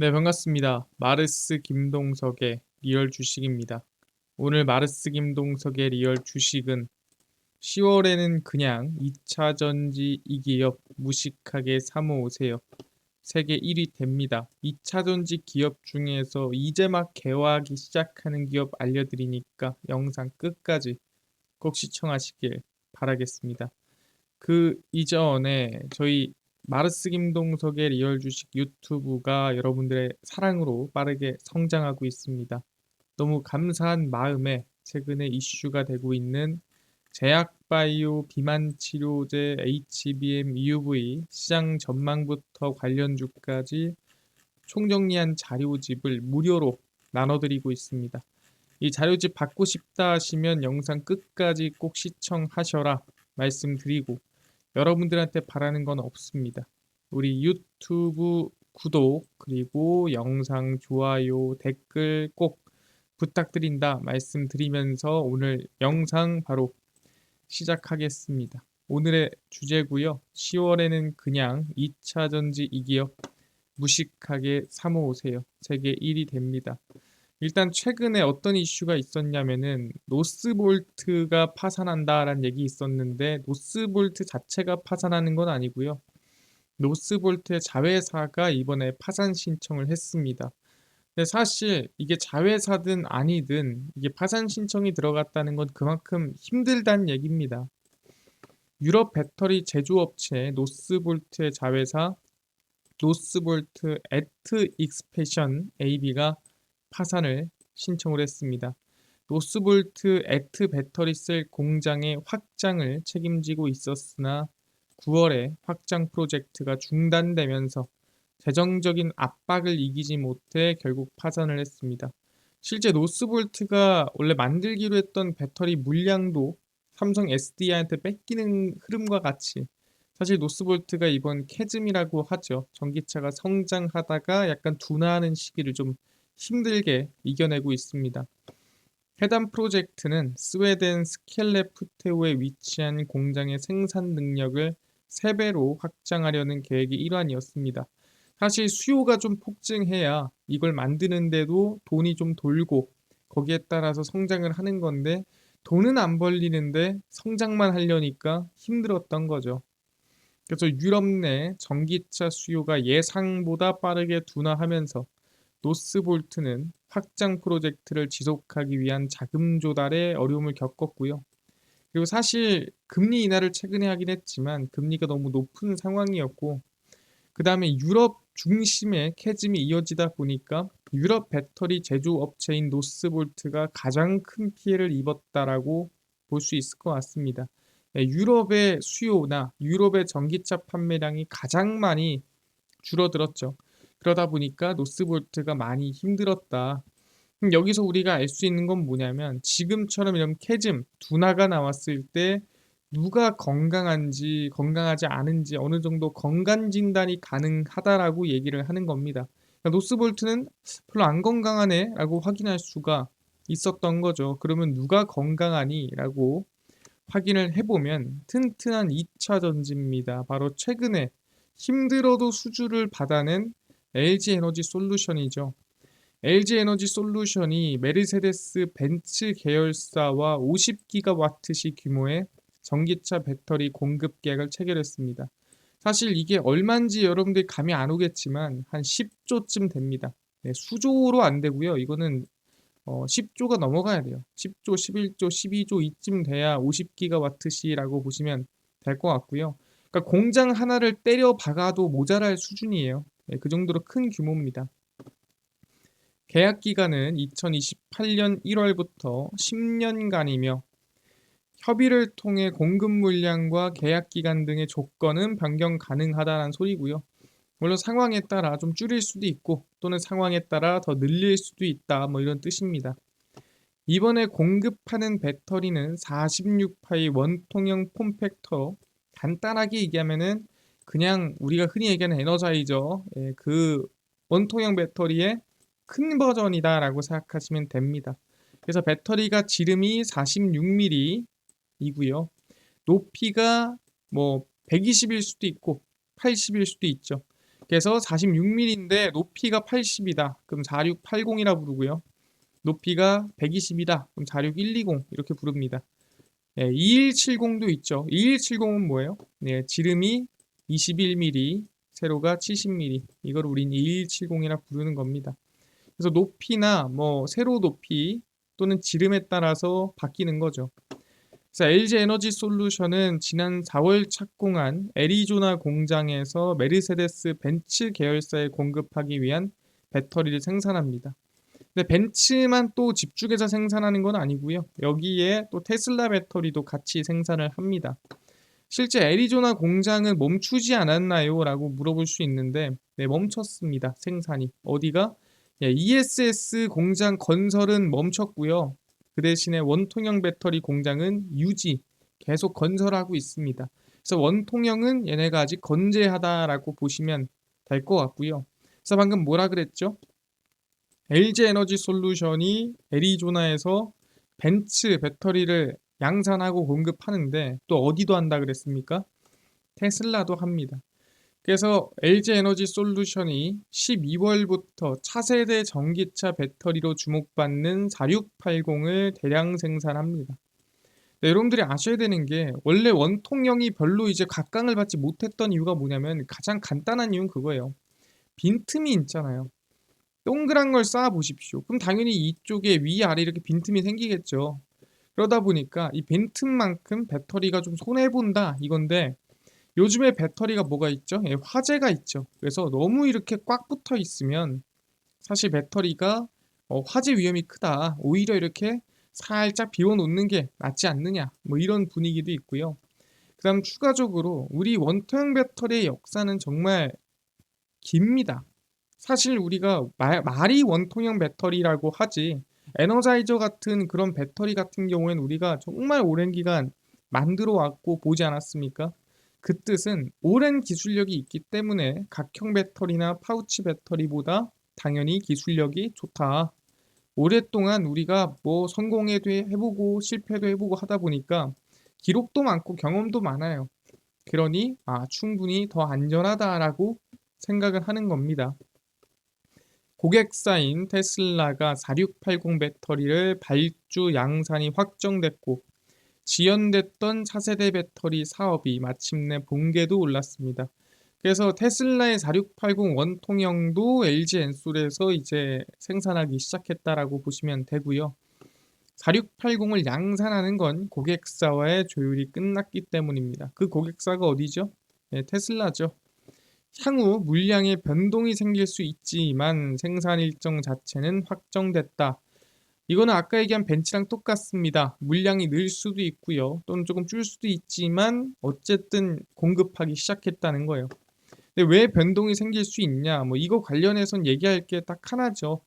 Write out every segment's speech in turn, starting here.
네, 반갑습니다. 마르스 김동석의 리얼 주식입니다. 오늘 마르스 김동석의 리얼 주식은 10월에는 그냥 2차 전지 이 기업 무식하게 사모으세요. 세계 1위 됩니다. 2차 전지 기업 중에서 이제 막 개화하기 시작하는 기업 알려드리니까 영상 끝까지 꼭 시청하시길 바라겠습니다. 그 이전에 저희 마르스 김동석의 리얼 주식 유튜브가 여러분들의 사랑으로 빠르게 성장하고 있습니다. 너무 감사한 마음에 최근에 이슈가 되고 있는 제약바이오 비만 치료제 HBM EUV 시장 전망부터 관련주까지 총정리한 자료집을 무료로 나눠드리고 있습니다. 이 자료집 받고 싶다 하시면 영상 끝까지 꼭 시청하셔라 말씀드리고, 여러분들한테 바라는 건 없습니다. 우리 유튜브 구독 그리고 영상 좋아요 댓글 꼭 부탁드린다 말씀드리면서 오늘 영상 바로 시작하겠습니다. 오늘의 주제고요. 10월에는 그냥 2차 전지 이 기업 무식하게 사모으세요. 세계 1위 됩니다. 일단 최근에 어떤 이슈가 있었냐면은 노스볼트가 파산한다라는 얘기 있었는데, 노스볼트 자체가 파산하는 건 아니고요. 노스볼트의 자회사가 이번에 파산 신청을 했습니다. 근데 사실 이게 자회사든 아니든 이게 파산 신청이 들어갔다는 건 그만큼 힘들다는 얘기입니다. 유럽 배터리 제조업체 노스볼트의 자회사 노스볼트 애트 익스패션 AB가 파산을 신청을 했습니다. 노스볼트 애트 배터리셀 공장의 확장을 책임지고 있었으나 9월에 확장 프로젝트가 중단되면서 재정적인 압박을 이기지 못해 결국 파산을 했습니다. 실제 노스볼트가 원래 만들기로 했던 배터리 물량도 삼성 SDI한테 뺏기는 흐름과 같이, 사실 노스볼트가 이번 캐즘이라고 하죠. 전기차가 성장하다가 약간 둔화하는 시기를 좀 힘들게 이겨내고 있습니다. 해당 프로젝트는 스웨덴 스켈레프테오에 위치한 공장의 생산 능력을 3배로 확장하려는 계획의 일환이었습니다. 사실 수요가 좀 폭증해야 이걸 만드는데도 돈이 좀 돌고 거기에 따라서 성장을 하는 건데, 돈은 안 벌리는데 성장만 하려니까 힘들었던 거죠. 그래서 유럽 내 전기차 수요가 예상보다 빠르게 둔화하면서 노스볼트는 확장 프로젝트를 지속하기 위한 자금 조달에 어려움을 겪었고요. 그리고 사실 금리 인하를 최근에 하긴 했지만 금리가 너무 높은 상황이었고, 그 다음에 유럽 중심의 캐즘이 이어지다 보니까 유럽 배터리 제조업체인 노스볼트가 가장 큰 피해를 입었다라고 볼 수 있을 것 같습니다. 유럽의 수요나 유럽의 전기차 판매량이 가장 많이 줄어들었죠. 그러다 보니까 노스볼트가 많이 힘들었다. 여기서 우리가 알 수 있는 건 뭐냐면, 지금처럼 이런 캐즘, 둔화가 나왔을 때 누가 건강한지 건강하지 않은지 어느 정도 건강 진단이 가능하다라고 얘기를 하는 겁니다. 그러니까 노스볼트는 별로 안 건강하네 라고 확인할 수가 있었던 거죠. 그러면 누가 건강하니? 라고 확인을 해보면 튼튼한 2차 전지입니다. 바로 최근에 힘들어도 수주를 받아낸 LG 에너지 솔루션이죠. LG 에너지 솔루션이 메르세데스 벤츠 계열사와 50기가와트시 규모의 전기차 배터리 공급 계약을 체결했습니다. 사실 이게 얼마인지 여러분들이 감이 안 오겠지만 한 10조쯤 됩니다. 네, 수조로 안 되고요. 이거는 10조가 넘어가야 돼요. 10조, 11조, 12조 이쯤 돼야 50기가와트시라고 보시면 될 것 같고요. 그러니까 공장 하나를 때려 박아도 모자랄 수준이에요. 네, 그 정도로 큰 규모입니다. 계약 기간은 2028년 1월부터 10년간이며 협의를 통해 공급 물량과 계약 기간 등의 조건은 변경 가능하다는 소리고요. 물론 상황에 따라 좀 줄일 수도 있고 또는 상황에 따라 더 늘릴 수도 있다, 뭐 이런 뜻입니다. 이번에 공급하는 배터리는 46파이 원통형 폼팩터, 간단하게 얘기하면은 그냥 우리가 흔히 얘기하는 에너자이저, 그 원통형 배터리의 큰 버전이다라고 생각하시면 됩니다. 그래서 배터리가 지름이 46mm이고요. 높이가 뭐 120일 수도 있고 80일 수도 있죠. 그래서 46mm인데 높이가 80이다. 그럼 4680이라 부르고요. 높이가 120이다. 그럼 46120 이렇게 부릅니다. 2170도 있죠. 2170은 뭐예요? 지름이 21mm, 세로가 70mm. 이걸 우린 2170이라 부르는 겁니다. 그래서 높이나 뭐 세로 높이 또는 지름에 따라서 바뀌는 거죠. 그래서 LG 에너지 솔루션은 지난 4월 착공한 애리조나 공장에서 메르세데스 벤츠 계열사에 공급하기 위한 배터리를 생산합니다. 근데 벤츠만 또 집중해서 생산하는 건 아니고요. 여기에 또 테슬라 배터리도 같이 생산을 합니다. 실제 애리조나 공장은 멈추지 않았나요? 라고 물어볼 수 있는데 네, 멈췄습니다. 생산이. 어디가? ESS 공장 건설은 멈췄고요. 그 대신에 원통형 배터리 공장은 유지, 계속 건설하고 있습니다. 그래서 원통형은 얘네가 아직 건재하다라고 보시면 될 것 같고요. 그래서 방금 뭐라 그랬죠? LG 에너지 솔루션이 애리조나에서 벤츠 배터리를 양산하고 공급하는데 또 어디도 한다 그랬습니까? 테슬라도 합니다. 그래서 LG 에너지 솔루션이 12월부터 차세대 전기차 배터리로 주목받는 4680을 대량 생산합니다. 네, 여러분들이 아셔야 되는 게 원래 원통형이 별로 이제 각광을 받지 못했던 이유가 뭐냐면 가장 간단한 이유는 그거예요. 빈틈이 있잖아요. 동그란 걸 쌓아 보십시오. 그럼 당연히 이쪽에 위아래 이렇게 빈틈이 생기겠죠. 그러다 보니까 이 빈틈만큼 배터리가 좀 손해본다 이건데 요즘에 배터리가 뭐가 있죠? 화재가 있죠. 그래서 너무 이렇게 꽉 붙어 있으면 사실 배터리가 화재 위험이 크다. 오히려 이렇게 살짝 비워놓는 게 낫지 않느냐. 뭐 이런 분위기도 있고요. 그다음 추가적으로 우리 원통형 배터리의 역사는 정말 깁니다. 사실 우리가 말이 원통형 배터리라고 하지 에너자이저 같은 그런 배터리 같은 경우에는 우리가 정말 오랜 기간 만들어 왔고 보지 않았습니까? 그 뜻은 오랜 기술력이 있기 때문에 각형 배터리나 파우치 배터리보다 당연히 기술력이 좋다. 오랫동안 우리가 뭐 성공해도 해보고 실패도 해보고 하다 보니까 기록도 많고 경험도 많아요. 그러니 충분히 더 안전하다라고 생각을 하는 겁니다. 고객사인 테슬라가 4680 배터리를 발주 양산이 확정됐고 지연됐던 차세대 배터리 사업이 마침내 본궤도 올랐습니다. 그래서 테슬라의 4680 원통형도 LG 엔솔에서 이제 생산하기 시작했다라고 보시면 되고요. 4680을 양산하는 건 고객사와의 조율이 끝났기 때문입니다. 그 고객사가 어디죠? 테슬라죠. 향후 물량의 변동이 생길 수 있지만 생산 일정 자체는 확정됐다. 이거는 아까 얘기한 벤츠랑 똑같습니다. 물량이 늘 수도 있고요. 또는 조금 줄 수도 있지만 어쨌든 공급하기 시작했다는 거예요. 근데 왜 변동이 생길 수 있냐? 뭐 이거 관련해선 얘기할 게 딱 하나죠.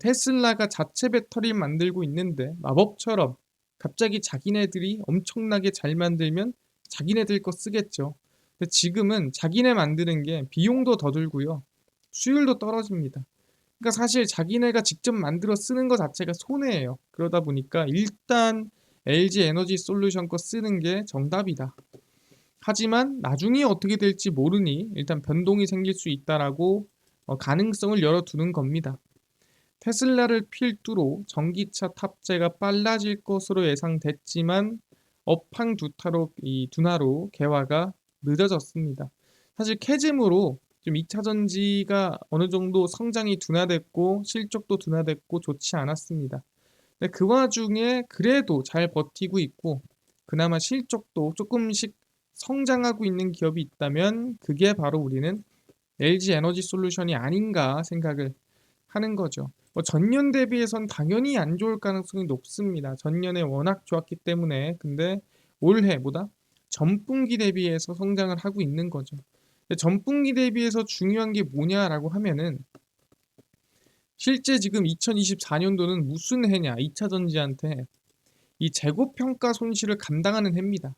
테슬라가 자체 배터리를 만들고 있는데 마법처럼 갑자기 자기네들이 엄청나게 잘 만들면 자기네들 거 쓰겠죠. 근데 지금은 자기네 만드는 게 비용도 더 들고요. 수율도 떨어집니다. 그러니까 사실 자기네가 직접 만들어 쓰는 것 자체가 손해예요. 그러다 보니까 일단 LG 에너지 솔루션 거 쓰는 게 정답이다. 하지만 나중에 어떻게 될지 모르니 일단 변동이 생길 수 있다라고 가능성을 열어두는 겁니다. 테슬라를 필두로 전기차 탑재가 빨라질 것으로 예상됐지만 업황 둔화로 개화가 늦어졌습니다. 사실 캐즘으로 좀 2차 전지가 어느 정도 성장이 둔화됐고 실적도 둔화됐고 좋지 않았습니다. 근데 그 와중에 그래도 잘 버티고 있고 그나마 실적도 조금씩 성장하고 있는 기업이 있다면 그게 바로 우리는 LG 에너지 솔루션이 아닌가 생각을 하는 거죠. 뭐 전년 대비해선 당연히 안 좋을 가능성이 높습니다. 전년에 워낙 좋았기 때문에. 근데 올해보다 전분기 대비해서 성장을 하고 있는 거죠. 근데 전분기 대비해서 중요한 게 뭐냐라고 하면은 실제 지금 2024년도는 무슨 해냐? 2차 전지한테 이 재고 평가 손실을 감당하는 해입니다.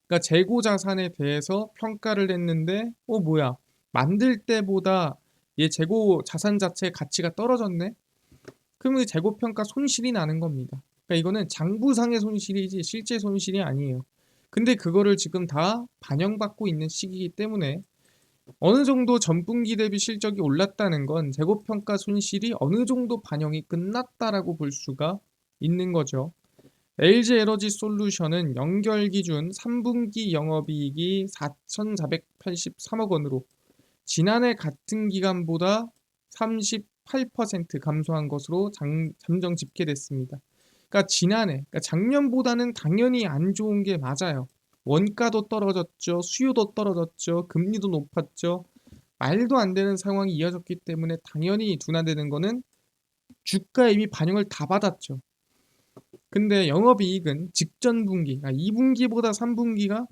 그러니까 재고 자산에 대해서 평가를 했는데 뭐야? 만들 때보다 얘 재고 자산 자체의 가치가 떨어졌네? 그러면 그 재고 평가 손실이 나는 겁니다. 그러니까 이거는 장부상의 손실이지 실제 손실이 아니에요. 근데 그거를 지금 다 반영받고 있는 시기이기 때문에 어느 정도 전분기 대비 실적이 올랐다는 건 재고평가 손실이 어느 정도 반영이 끝났다라고 볼 수가 있는 거죠. LG에너지솔루션은 연결 기준 3분기 영업이익이 4,483억 원으로 지난해 같은 기간보다 38% 감소한 것으로 잠정 집계됐습니다. 그러니까 그러니까 작년보다는 당연히 안 좋은 게 맞아요. 원가도 떨어졌죠. 수요도 떨어졌죠. 금리도 높았죠. 말도 안 되는 상황이 이어졌기 때문에 당연히 둔화되는 거는 주가에 이미 반영을 다 받았죠. 근데 영업이익은 직전 분기, 그러니까 2분기보다 3분기가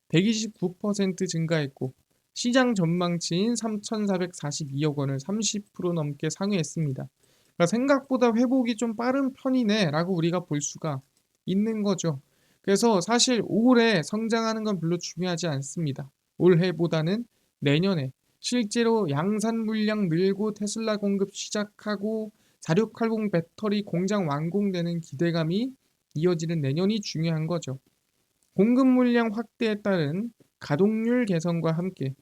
129% 증가했고 시장 전망치인 3,442억 원을 30% 넘게 상회했습니다. 그러니까 생각보다 회복이 좀 빠른 편이네라고 우리가 볼 수가 있는 거죠. 그래서 사실 올해 성장하는 건 별로 중요하지 않습니다. 올해보다는 내년에 실제로 양산 물량 늘고 테슬라 공급 시작하고 4680 배터리 공장 완공되는 기대감이 이어지는 내년이 중요한 거죠. 공급 물량 확대에 따른 가동률 개선과 함께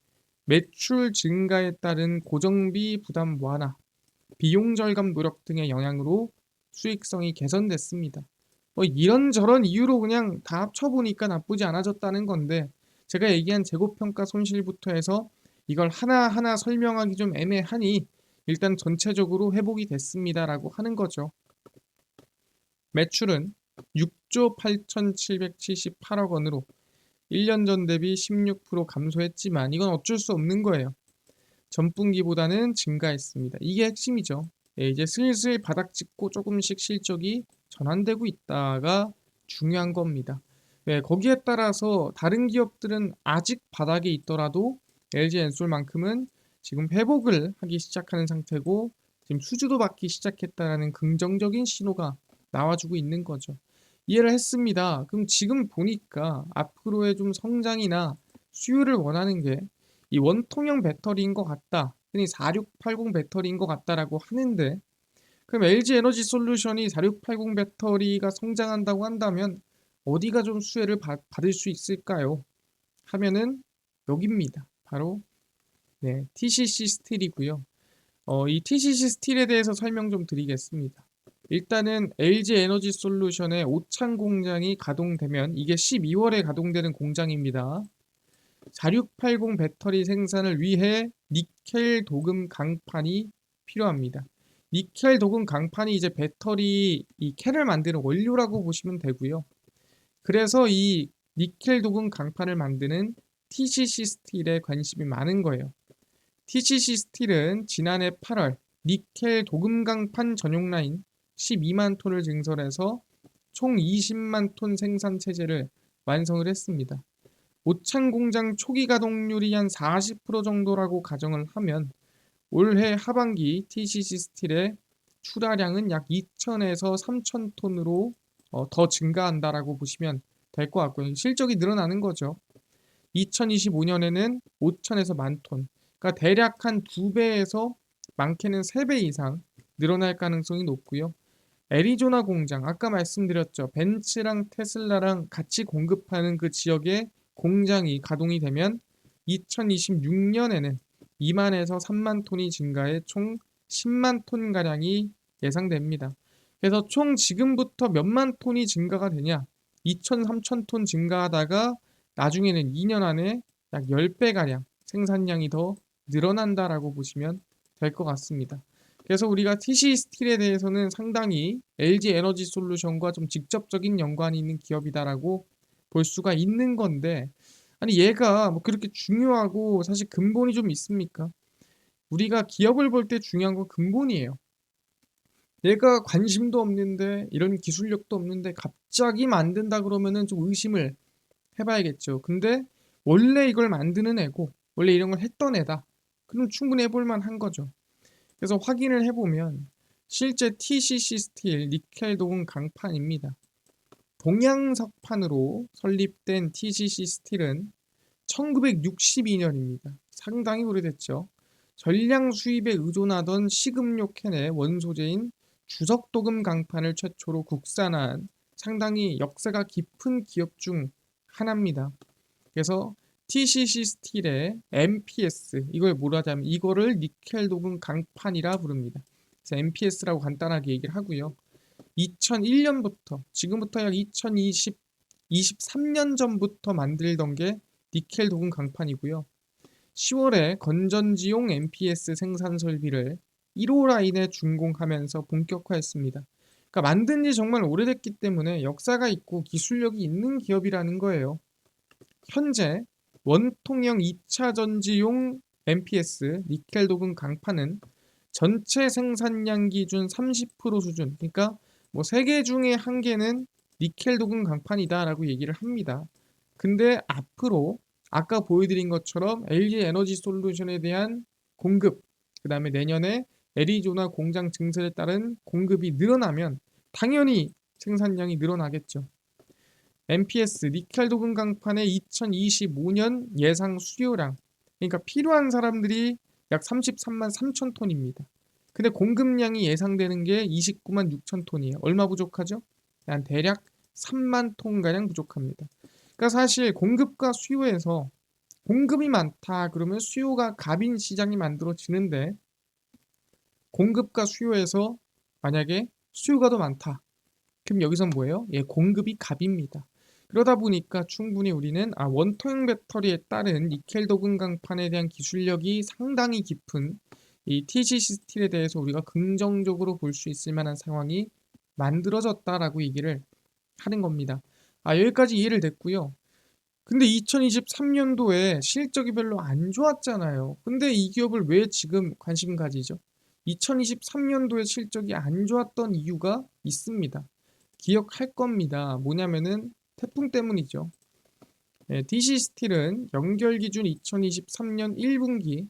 매출 증가에 따른 고정비 부담 완화, 비용 절감 노력 등의 영향으로 수익성이 개선됐습니다. 뭐 이런저런 이유로 그냥 다 합쳐보니까 나쁘지 않아졌다는 건데 제가 얘기한 재고평가 손실부터 해서 이걸 하나하나 설명하기 좀 애매하니 일단 전체적으로 회복이 됐습니다라고 하는 거죠. 매출은 6조 8,778억 원으로 1년 전 대비 16% 감소했지만 이건 어쩔 수 없는 거예요. 전분기보다는 증가했습니다. 이게 핵심이죠. 이제 슬슬 바닥 찍고 조금씩 실적이 전환되고 있다가 중요한 겁니다. 거기에 따라서 다른 기업들은 아직 바닥에 있더라도 LG엔솔만큼은 지금 회복을 하기 시작하는 상태고 지금 수주도 받기 시작했다라는 긍정적인 신호가 나와주고 있는 거죠. 이해를 했습니다. 그럼 지금 보니까 앞으로의 좀 성장이나 수요를 원하는 게 이 원통형 배터리인 것 같다. 흔히 4680 배터리인 것 같다라고 하는데 그럼 LG 에너지 솔루션이 4680 배터리가 성장한다고 한다면 어디가 좀 수혜를 받을 수 있을까요? 하면은 여기입니다. 바로 TCC 스틸이고요. 이 TCC 스틸에 대해서 설명 좀 드리겠습니다. 일단은 LG 에너지 솔루션의 오창 공장이 가동되면 이게 12월에 가동되는 공장입니다. 4680 배터리 생산을 위해 니켈 도금 강판이 필요합니다. 니켈 도금 강판이 이제 배터리 이 캔을 만드는 원료라고 보시면 되고요. 그래서 이 니켈 도금 강판을 만드는 TCC 스틸에 관심이 많은 거예요. TCC 스틸은 지난해 8월 니켈 도금 강판 전용 라인 12만 톤을 증설해서 총 20만 톤 생산 체제를 완성을 했습니다. 오창 공장 초기 가동률이 한 40% 정도라고 가정을 하면 올해 하반기 TCC 스틸의 출하량은 약 2,000에서 3,000 톤으로 더 증가한다라고 보시면 될 것 같고요. 실적이 늘어나는 거죠. 2025년에는 5,000에서 10,000톤. 그러니까 대략 한 2배에서 많게는 3배 이상 늘어날 가능성이 높고요. 애리조나 공장, 아까 말씀드렸죠. 벤츠랑 테슬라랑 같이 공급하는 그 지역에 공장이 가동이 되면 2026년에는 2만에서 3만 톤이 증가해 총 10만 톤 가량이 예상됩니다. 그래서 총 지금부터 몇만 톤이 증가가 되냐? 2천, 3천 톤 증가하다가 나중에는 2년 안에 약 10배 가량 생산량이 더 늘어난다라고 보시면 될 것 같습니다. 그래서 우리가 TC 스틸에 대해서는 상당히 LG 에너지 솔루션과 좀 직접적인 연관이 있는 기업이다라고 볼 수가 있는 건데 아니 얘가 뭐 그렇게 중요하고 사실 근본이 좀 있습니까? 우리가 기업을 볼 때 중요한 건 근본이에요. 얘가 관심도 없는데 이런 기술력도 없는데 갑자기 만든다 그러면은 좀 의심을 해봐야겠죠. 근데 원래 이걸 만드는 애고 원래 이런 걸 했던 애다. 그럼 충분히 해볼 만한 거죠. 그래서 확인을 해보면 실제 TCC 스틸 니켈 도금 강판입니다. 동양석판으로 설립된 TCC 스틸은 1962년입니다. 상당히 오래됐죠. 전량 수입에 의존하던 식음료 캔의 원소재인 주석도금 강판을 최초로 국산화한 상당히 역사가 깊은 기업 중 하나입니다. 그래서 TCC 스틸의 MPS, 이걸 뭐라 하자면 이거를 니켈 도금 강판이라 부릅니다. 그래서 MPS라고 간단하게 얘기를 하고요. 2001년부터 지금부터 약 23년 전부터 만들던 게 니켈 도금 강판이고요. 10월에 건전지용 MPS 생산 설비를 1호 라인에 준공하면서 본격화했습니다. 그러니까 만든 지 정말 오래됐기 때문에 역사가 있고 기술력이 있는 기업이라는 거예요. 현재 원통형 2차 전지용 MPS 니켈 도금 강판은 전체 생산량 기준 30% 수준, 그러니까 뭐 3개 중에 1개는 니켈 도금 강판이다라고 얘기를 합니다. 근데 앞으로 아까 보여드린 것처럼 LG 에너지 솔루션에 대한 공급, 그 다음에 내년에 애리조나 공장 증설에 따른 공급이 늘어나면 당연히 생산량이 늘어나겠죠. MPS 니켈 도금 강판의 2025년 예상 수요량, 그러니까 필요한 사람들이 약 33만 3천 톤입니다. 근데 공급량이 예상되는 게 29만 6천 톤이에요. 얼마 부족하죠? 한 대략 3만 톤가량 부족합니다. 그러니까 사실 공급과 수요에서 공급이 많다 그러면 수요가 갑인 시장이 만들어지는데, 공급과 수요에서 만약에 수요가 더 많다 그럼 여기선 뭐예요? 예, 공급이 갑입니다. 그러다 보니까 충분히 우리는 원통형 배터리에 따른 니켈 도금 강판에 대한 기술력이 상당히 깊은 이 TCC 스틸에 대해서 우리가 긍정적으로 볼 수 있을 만한 상황이 만들어졌다라고 얘기를 하는 겁니다. 여기까지 이해를 됐고요. 근데 2023년도에 실적이 별로 안 좋았잖아요. 근데 이 기업을 왜 지금 관심 가지죠? 2023년도에 실적이 안 좋았던 이유가 있습니다. 기억할 겁니다. 뭐냐면은 태풍 때문이죠. DC 스틸은 연결 기준 2023년 1분기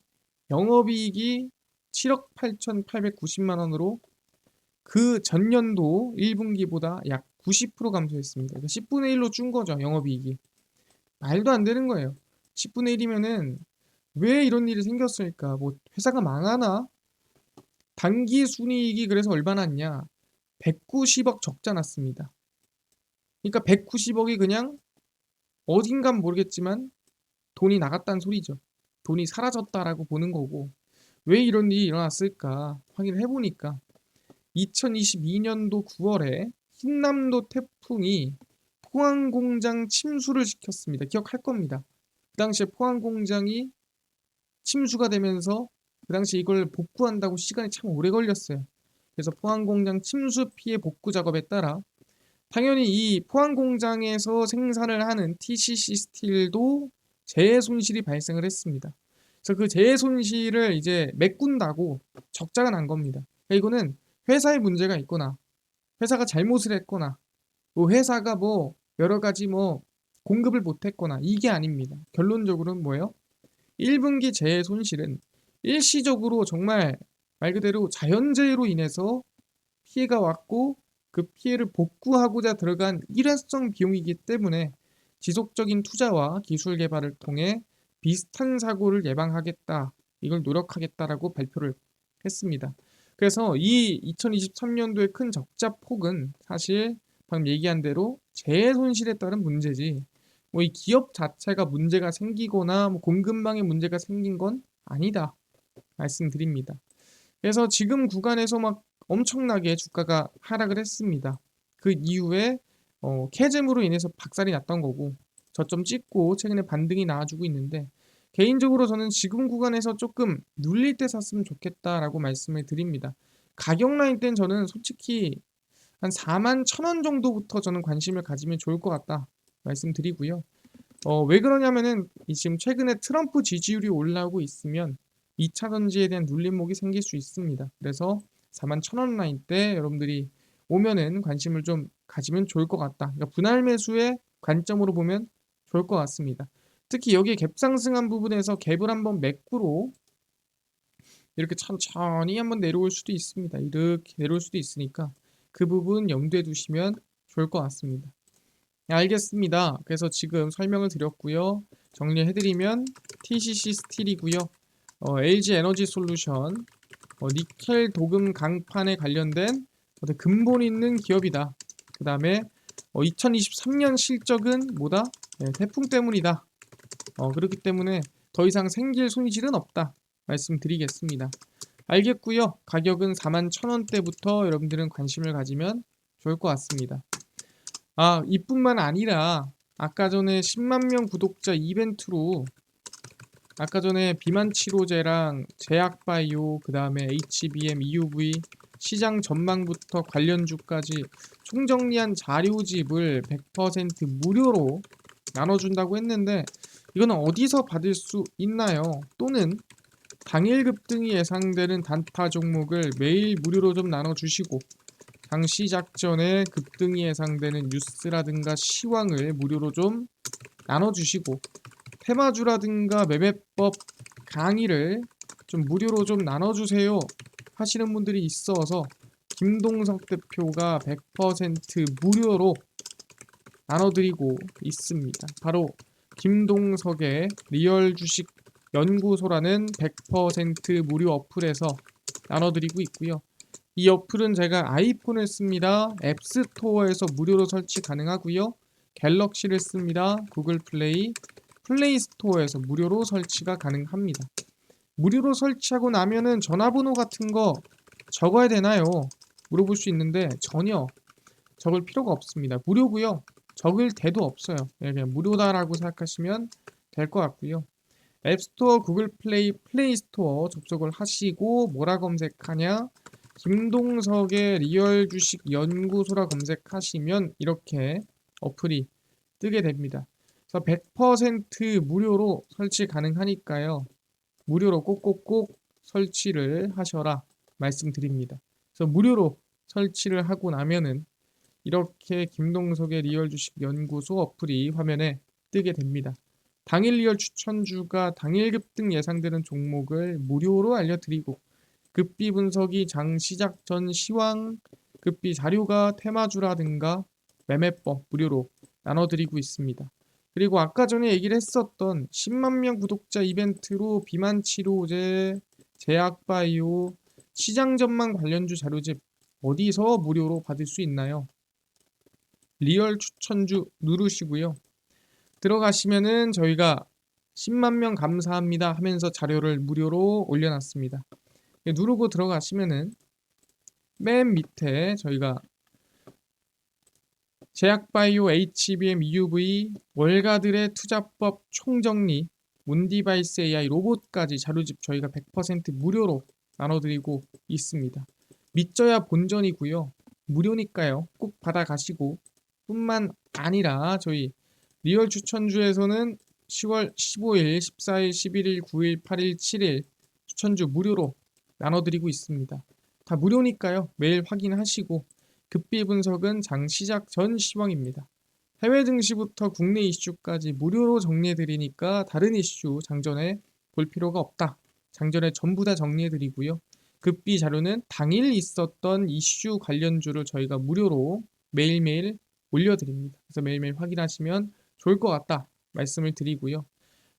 영업이익이 7억 8,890만 원으로 그 전년도 1분기보다 약 90% 감소했습니다. 그러니까 10분의 1로 준 거죠, 영업이익이. 말도 안 되는 거예요. 10분의 1이면은 왜 이런 일이 생겼을까? 뭐 회사가 망하나? 단기 순이익이 그래서 얼마나 났냐? 190억 적자 났습니다. 그러니까 190억이 그냥 어딘간 모르겠지만 돈이 나갔다는 소리죠. 돈이 사라졌다라고 보는 거고, 왜 이런 일이 일어났을까 확인을 해보니까 2022년도 9월에 흰남도 태풍이 포항 공장 침수를 시켰습니다. 기억할 겁니다. 그 당시에 포항 공장이 침수가 되면서 그 당시 이걸 복구한다고 시간이 참 오래 걸렸어요. 그래서 포항 공장 침수 피해 복구 작업에 따라 당연히 이 포항 공장에서 생산을 하는 TCC 스틸도 재해 손실이 발생을 했습니다. 그래서 그 재해 손실을 이제 메꾼다고 적자가 난 겁니다. 그러니까 이거는 회사에 문제가 있거나 회사가 잘못을 했거나 뭐 회사가 뭐 여러 가지 뭐 공급을 못했거나 이게 아닙니다. 결론적으로는 뭐예요? 1분기 재해 손실은 일시적으로 정말 말 그대로 자연재해로 인해서 피해가 왔고 그 피해를 복구하고자 들어간 일회성 비용이기 때문에 지속적인 투자와 기술 개발을 통해 비슷한 사고를 예방하겠다, 이걸 노력하겠다라고 발표를 했습니다. 그래서 이 2023년도의 큰 적자 폭은 사실 방금 얘기한 대로 재해 손실에 따른 문제지 뭐 이 기업 자체가 문제가 생기거나 뭐 공급망에 문제가 생긴 건 아니다 말씀드립니다. 그래서 지금 구간에서 막 엄청나게 주가가 하락을 했습니다. 그 이후에 캐즘으로 인해서 박살이 났던 거고 저점 찍고 최근에 반등이 나와주고 있는데, 개인적으로 저는 지금 구간에서 조금 눌릴 때 샀으면 좋겠다라고 말씀을 드립니다. 가격 라인 때는 저는 솔직히 한 4만 1,000원 정도부터 저는 관심을 가지면 좋을 것 같다 말씀드리고요. 왜 그러냐면은 지금 최근에 트럼프 지지율이 올라오고 있으면 2차 전지에 대한 눌림목이 생길 수 있습니다. 그래서 4만 1,000원 라인 때 여러분들이 오면은 관심을 좀 가지면 좋을 것 같다. 그러니까 분할 매수의 관점으로 보면 좋을 것 같습니다. 특히 여기 갭 상승한 부분에서 갭을 한번 매꾸로 이렇게 천천히 한번 내려올 수도 있습니다. 이렇게 내려올 수도 있으니까 그 부분 염두에 두시면 좋을 것 같습니다. 네, 알겠습니다. 그래서 지금 설명을 드렸고요. 정리해드리면 TCC 스틸이고요. LG 에너지 솔루션, 니켈 도금 강판에 관련된 근본 있는 기업이다. 그 다음에 2023년 실적은 뭐다? 네, 태풍 때문이다. 그렇기 때문에 더 이상 생길 손실은 없다 말씀드리겠습니다. 알겠고요. 가격은 41,000원대부터 여러분들은 관심을 가지면 좋을 것 같습니다. 이뿐만 아니라 아까 전에 10만 명 구독자 이벤트로 아까 전에 비만 치료제랑 제약바이오, 그 다음에 HBM, EUV 시장 전망부터 관련주까지 총정리한 자료집을 100% 무료로 나눠준다고 했는데 이거는 어디서 받을 수 있나요? 또는 당일 급등이 예상되는 단타 종목을 매일 무료로 좀 나눠주시고 장 시작 전에 급등이 예상되는 뉴스라든가 시황을 무료로 좀 나눠주시고 테마주라든가 매매법 강의를 좀 무료로 좀 나눠주세요 하시는 분들이 있어서 김동석 대표가 100% 무료로 나눠드리고 있습니다. 바로 김동석의 리얼 주식 연구소라는 100% 무료 어플에서 나눠드리고 있고요. 이 어플은 제가 아이폰을 씁니다. 앱스토어에서 무료로 설치 가능하고요. 갤럭시를 씁니다. 구글 플레이, 플레이 스토어에서 무료로 설치가 가능합니다. 무료로 설치하고 나면은 전화번호 같은 거 적어야 되나요? 물어볼 수 있는데 전혀 적을 필요가 없습니다. 무료고요. 적을 데도 없어요. 그냥 무료다라고 생각하시면 될 것 같고요. 앱스토어, 구글 플레이, 플레이 스토어 접속을 하시고 뭐라 검색하냐? 김동석의 리얼 주식 연구소라 검색하시면 이렇게 어플이 뜨게 됩니다. 그래서 100% 무료로 설치 가능하니까요. 무료로 꼭꼭꼭 설치를 하셔라 말씀드립니다. 그래서 무료로 설치를 하고 나면은 이렇게 김동석의 리얼 주식 연구소 어플이 화면에 뜨게 됩니다. 당일 리얼 추천주가 당일 급등 예상되는 종목을 무료로 알려드리고 급비 분석이 장 시작 전 시황, 급비 자료가 테마주라든가 매매법 무료로 나눠드리고 있습니다. 그리고 아까 전에 얘기를 했었던 10만 명 구독자 이벤트로 비만 치료제, 제약바이오, 시장 전망 관련주 자료집 어디서 무료로 받을 수 있나요? 리얼 추천주 누르시고요. 들어가시면은 저희가 10만 명 감사합니다 하면서 자료를 무료로 올려놨습니다. 누르고 들어가시면은 맨 밑에 저희가 제약바이오, HBM, EUV, 월가들의 투자법 총정리, 몬디바이스 AI 로봇까지 자료집 저희가 100% 무료로 나눠드리고 있습니다. 믿져야 본전이고요. 무료니까요. 꼭 받아가시고 뿐만 아니라 저희 리얼 추천주에서는 10월 15일, 14일, 11일, 9일, 8일, 7일 추천주 무료로 나눠드리고 있습니다. 다 무료니까요. 매일 확인하시고 급비 분석은 장 시작 전 시황입니다. 해외 증시부터 국내 이슈까지 무료로 정리해드리니까 다른 이슈 장전에 볼 필요가 없다. 장전에 전부 다 정리해드리고요. 급비 자료는 당일 있었던 이슈 관련주를 저희가 무료로 매일매일 올려드립니다. 그래서 매일매일 확인하시면 좋을 것 같다 말씀을 드리고요.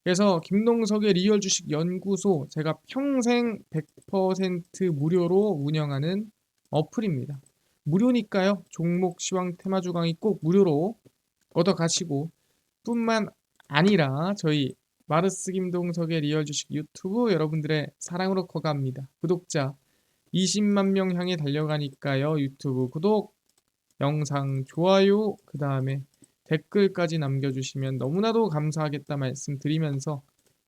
그래서 김동석의 리얼 주식 연구소 제가 평생 100% 무료로 운영하는 어플입니다. 무료니까요. 종목 시황 테마주 강의 꼭 무료로 얻어가시고 뿐만 아니라 저희 마르스 김동석의 리얼 주식 유튜브 여러분들의 사랑으로 커갑니다. 구독자 20만 명 향해 달려가니까요. 유튜브 구독, 영상 좋아요, 그 다음에 댓글까지 남겨주시면 너무나도 감사하겠다 말씀드리면서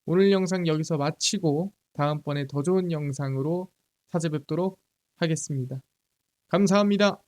오늘 영상 여기서 마치고 다음번에 더 좋은 영상으로 찾아뵙도록 하겠습니다. 감사합니다.